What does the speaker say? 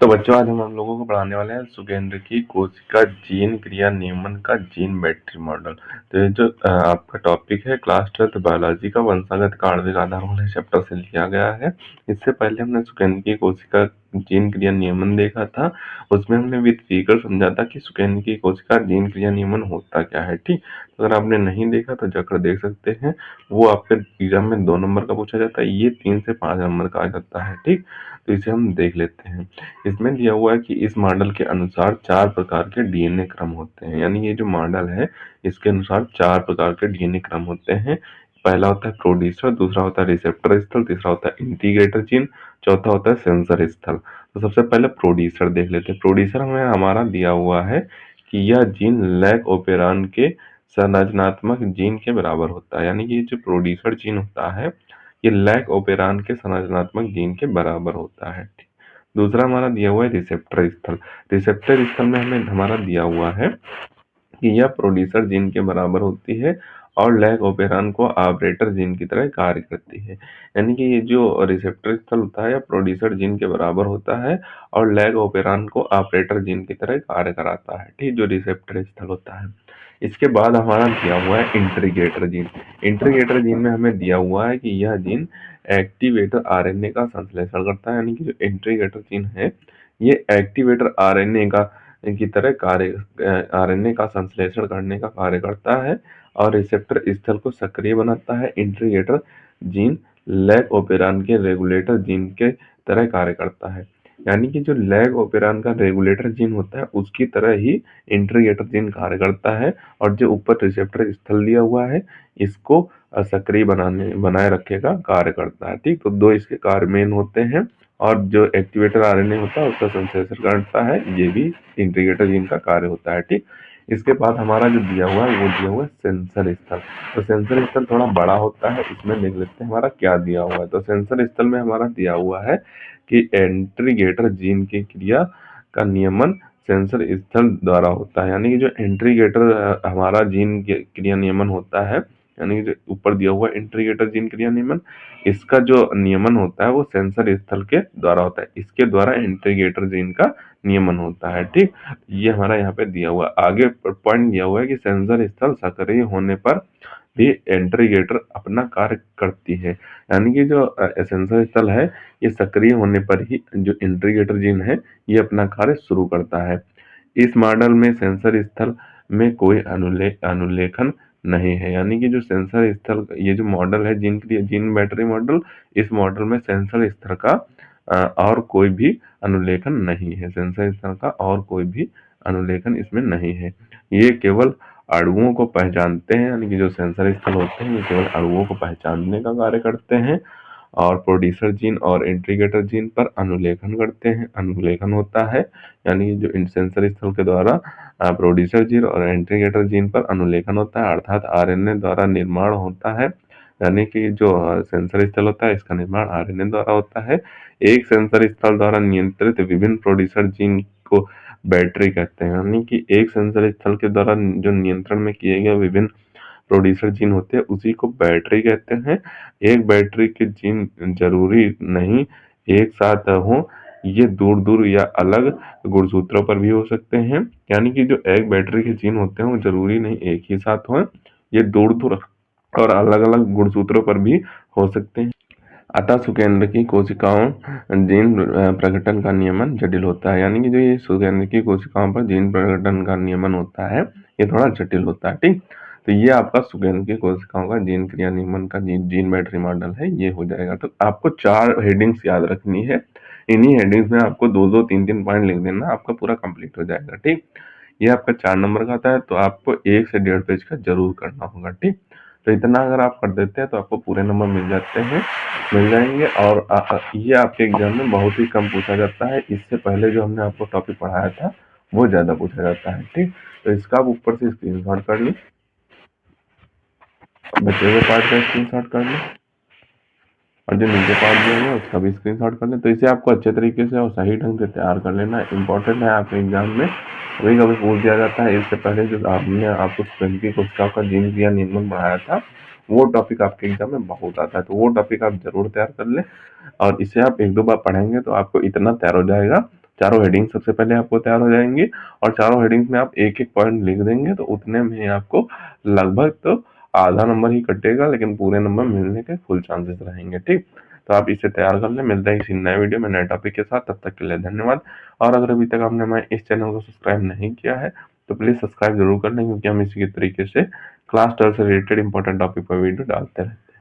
तो बच्चों आज हम लोगों को पढ़ाने वाले हैं सुगेंद्र की कोशिका जीन क्रिया नियमन का जीन बैटरी मॉडल। तो ये जो आपका टॉपिक है क्लास 12 बायोलॉजी का वंशागत का आणविक आधार वाले चैप्टर से लिया गया है। इससे पहले हमने सुगेंद्र की कोशिका जीन क्रिया नियमन देखा था। उसमें हमने विद फिगर समझा था कि सुगेंद्र की कोशिका जीन क्रिया नियमन होता क्या है। ठीक, तो अगर आपने नहीं देखा तो जाकर देख सकते हैं। वो आपके एग्जाम में 2 नंबर का पूछा जाता है, ये 3 से 5 नंबर का आ जाता है। ठीक, तो इसे हम देख लेते हैं। इसमें दिया हुआ है कि इस मॉडल के अनुसार 4 प्रकार के डीएनए क्रम होते हैं। यानी ये जो मॉडल है इसके अनुसार 4 प्रकार के डीएनए क्रम होते हैं। पहला होता है प्रोड्यूसर, दूसरा होता है रिसेप्टर स्थल, तीसरा होता है इंटीग्रेटर जीन, चौथा होता है सेंसर स्थल। तो सबसे पहले प्रोड्यूसर देख लेते हैं। प्रोड्यूसर हमें हमारा दिया हुआ है कि यह जीन लैक ओपेरान के संरचनात्मक जीन के बराबर होता है। यानी कि ये जो प्रोड्यूसर जीन होता है ये लैक ओपेरान के संरचनात्मक जीन के बराबर होता है। दूसरा हमारा दिया हुआ है रिसेप्टर स्थल। रिसेप्टर स्थल में हमें हमारा दिया हुआ है कि यह प्रोड्यूसर जीन के बराबर होती है और लैग ओपेरान को ऑपरेटर जीन की तरह कार्य करती है। यानी कि ये जो रिसेप्टर स्थल होता है या प्रोड्यूसर जीन के बराबर होता है और लैग ओपेरान को ऑपरेटर जीन की तरह कार्य कराता है। ठीक, जो रिसेप्टर स्थल होता है। इसके बाद हमारा दिया हुआ है इंट्रीगेटर जीन। इंट्रीगेटर जीन में हमें दिया हुआ है कि यह जीन एक्टिवेटर आरएनए का संश्लेषण करता है। यानी कि जो इंट्रीगेटर जीन है ये एक्टिवेटर आरएनए का की तरह कार्य आरएनए का संश्लेषण करने का कार्य करता है और रिसेप्टर स्थल को सक्रिय बनाता है। इंट्रीगेटर जीन लैग ओपेरान के रेगुलेटर जीन के तरह कार्य करता है। यानी कि जो लैग ओपेरान का रेगुलेटर जीन होता है उसकी तरह ही इंट्रीगेटर जीन कार्य करता है और जो ऊपर रिसेप्टर स्थल दिया हुआ है इसको सक्रिय बनाए रखने का कार्य करता है। ठीक, तो 2 इसके कार्य मेन होते हैं और जो एक्टिवेटर आरएनए होता है उसका संश्लेषण करता है, ये भी इंटीग्रेटर जीन का कार्य होता है। ठीक, इसके बाद हमारा जो दिया हुआ है वो दिया हुआ है सेंसर स्थल। तो सेंसर स्थल थोड़ा बड़ा होता है, इसमें देख लेते हैं हमारा क्या दिया हुआ है। तो सेंसर स्थल में हमारा दिया हुआ है कि इंटीग्रेटर जीन की क्रिया का नियमन सेंसर स्थल द्वारा होता है। यानी कि जो इंटीग्रेटर हमारा जीन क्रिया नियमन होता है, यानी कि जो ऊपर दिया हुआ इंटीग्रेटर जीन क्रिया नियमन, इसका जो नियमन होता है वो सेंसर स्थल के द्वारा होता है। इसके द्वारा इंटीग्रेटर जीन का नियमन होता है। ठीक, ये हमारा यहाँ पे दिया हुआ है। आगे पॉइंट दिया हुआ है कि सेंसर स्थल सक्रिय होने पर भी इंटीग्रेटर अपना कार्य करती है। यानी कि जो सेंसर स्थल है ये सक्रिय होने पर ही जो इंटीग्रेटर जीन है ये अपना कार्य शुरू करता है। इस मॉडल में सेंसर स्थल में कोई अनुलेखन नहीं है। यानी कि जो सेंसर स्थल ये जो मॉडल है जीन बैटरी मॉडल, इस मॉडल में सेंसर स्थल का और कोई भी अनुलेखन नहीं है। सेंसर स्थल का और कोई भी अनुलेखन इसमें नहीं है। ये केवल अणुओं को पहचानते हैं। यानी कि जो सेंसर स्थल होते हैं ये केवल अणुओं को पहचानने का कार्य करते हैं और प्रोड्यूसर जीन और इंटीग्रेटर जीन पर अनुलेखन करते हैं, अनुलेखन होता है। यानी जो सेंसर स्थल के द्वारा प्रोड्यूसर जीन और इंटीग्रेटर जीन पर अनुलेखन होता है, अर्थात आरएनए द्वारा निर्माण होता है। यानी कि जो सेंसर स्थल होता है इसका निर्माण आरएनए द्वारा होता है। एक सेंसर स्थल द्वारा नियंत्रित विभिन्न प्रोड्यूसर जीन को बैटरी कहते हैं। यानी कि एक सेंसर स्थल के द्वारा जो नियंत्रण में किए गए विभिन्न प्रोड्यूसर जीन होते हैं उसी को बैटरी कहते हैं। एक बैटरी के जीन जरूरी नहीं एक साथ हो, ये दूर दूर या अलग गुणसूत्रों पर भी हो सकते हैं। यानी कि जो एक बैटरी के जीन होते हैं वो जरूरी नहीं एक ही साथ हो, ये दूर दूर और अलग अलग गुणसूत्रों पर भी हो सकते हैं। अतः सुकेंद्र की कोशिकाओं जीन प्रकटन का नियमन जटिल होता है। यानी कि जो ये सुकेंद्र की कोशिकाओं पर जीन प्रकटन का नियमन होता है ये थोड़ा जटिल होता है। ठीक, तो ये आपका सुकेंद्र की कोशिकाओं का जीन क्रिया नियमन का जीन बैटरी मॉडल है, ये हो जाएगा। तो आपको 4 हेडिंग्स याद रखनी है। इन्हीं हेडिंग्स में आपको 2-2, 3-3 पॉइंट लिख देना, आपका पूरा कंप्लीट हो जाएगा। ठीक, ये आपका 4 नंबर का आता है तो आपको 1 से 1.5 पेज का जरूर करना होगा। ठीक, तो इतना अगर आप कर देते हैं तो आपको पूरे नंबर मिल जाते हैं, मिल जाएंगे। और ये आपके एग्जाम में बहुत ही कम पूछा जाता है। इससे पहले जो हमने आपको टॉपिक पढ़ाया था वो ज्यादा पूछा जाता है। ठीक, तो इसका आप ऊपर से स्क्रीनशॉट कर लो, बचे हुए पार्ट का स्क्रीनशॉट कर लो और जो नीचे पार्ट दिया हुआ है उसका भी स्क्रीनशॉट कर लें। तो इसे आपको अच्छे तरीके से और सही ढंग से तैयार कर लेना इंपॉर्टेंट है आपके एग्जाम में। कभी कभी पूछ दिया जाता है। इससे पहले जो आपने आपको स्पेलिंग की कोशिकाओं का जीन क्रिया नियमन पढ़ाया था वो टॉपिक आपके एग्जाम में बहुत आता है, तो वो टॉपिक आप जरूर तैयार कर लें और इसे आप 1-2 बार पढ़ेंगे तो आपको इतना तैयार हो जाएगा चारों हेडिंग सबसे पहले आपको तैयार हो जाएंगी और चारों हेडिंग्स में आप एक एक पॉइंट लिख देंगे तो उतने में आपको लगभग तो आधा नंबर ही कटेगा, लेकिन पूरे नंबर मिलने के फुल चांसेस रहेंगे। ठीक, तो आप इसे तैयार कर लें। मिलते हैं किसी नए वीडियो में नए टॉपिक के साथ, तब तक के लिए धन्यवाद। और अगर अभी तक आपने हमारे इस चैनल को सब्सक्राइब नहीं किया है तो प्लीज सब्सक्राइब जरूर कर लें, क्योंकि हम इसी के तरीके से क्लास 12 से रिलेटेड इंपॉर्टेंट टॉपिक पर वीडियो डालते रहते हैं।